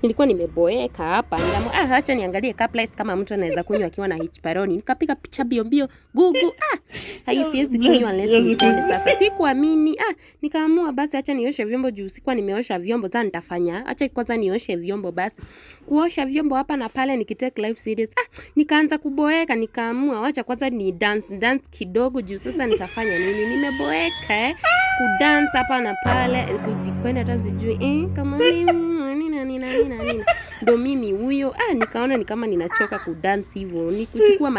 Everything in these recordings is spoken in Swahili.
nilikuwa nimeboeka hapa. Nikaamua acha niangalie Caplice kama mtu anaweza kunywa akiwa na H pylori. Nikapiga picha mbio Google. Hai siwezi kunywa unless nipone sasa. Sikuamini. Nikaamua basi acha nioshe vyombo juu sikuwa nimeosha vyombo. Sasa nitafanya. Acha kwanza nioshe vyombo basi. Kuosha vyombo hapa na pale nikitake life serious. Nikaanza kuboeka. Nikaamua acha kwanza ni dance kidogo juu sasa nitafanya nini? Nimeboeka kudance hapa na pale kuzikwenda hata sijui kama nini ndo mimi huyo. Nikaona ni kama ninachoka kudance hivyo ni kuchukua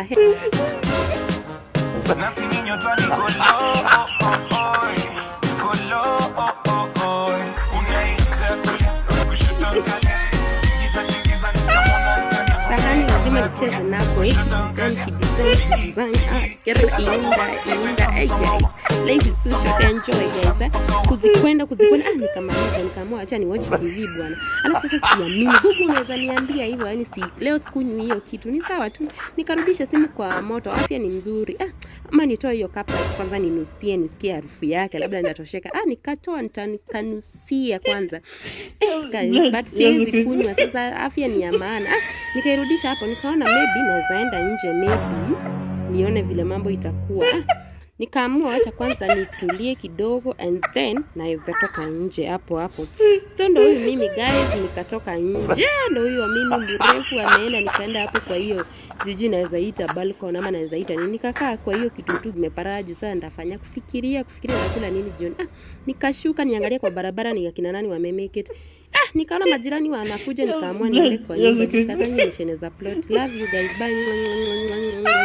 sahani lazima nicheze nako kidesign inda guys, life is too short, enjoy guys. Kuzikwenda nikamaliza nikaamua acha ni watch TV bwana. Alafu sasa siamini Google unaweza niambia hivyo, yani leo sikunywi hiyo kitu ni sawa tu. Nikarudisha simu kwa moto, afya ni mzuri. Ama nitoe hiyo Caplice kwanza ninusie nisikie harufu yake labda ninatosheka. Nikatoa nikanusia kwanza. Guys, but siwezi kunywa sasa, afya ni ya maana. Nikairudisha hapo nikaona maybe naweza enda nje maybe nione vile mambo itakuwa. Nikaamua acha kwanza nitulie kidogo and then naweza toka nje hapo. So ndo huyu mimi guys nikatoka nje. Ndo huyu mimi mrefu ameenda nikaenda hapo kwa hiyo jiji naweza ita balcony ama naweza ita nini. Nikakaa kwa hiyo kitu tu kimeparaju sasa nitafanya kufikiria nakula nini jioni. Nikashuka niangalia kwa barabara ni akina nani wamemake it. Nikaona majirani wanakuja nikaamua niende kwa nyumba. Sitakangi nishene za plot. Love you guys, bye.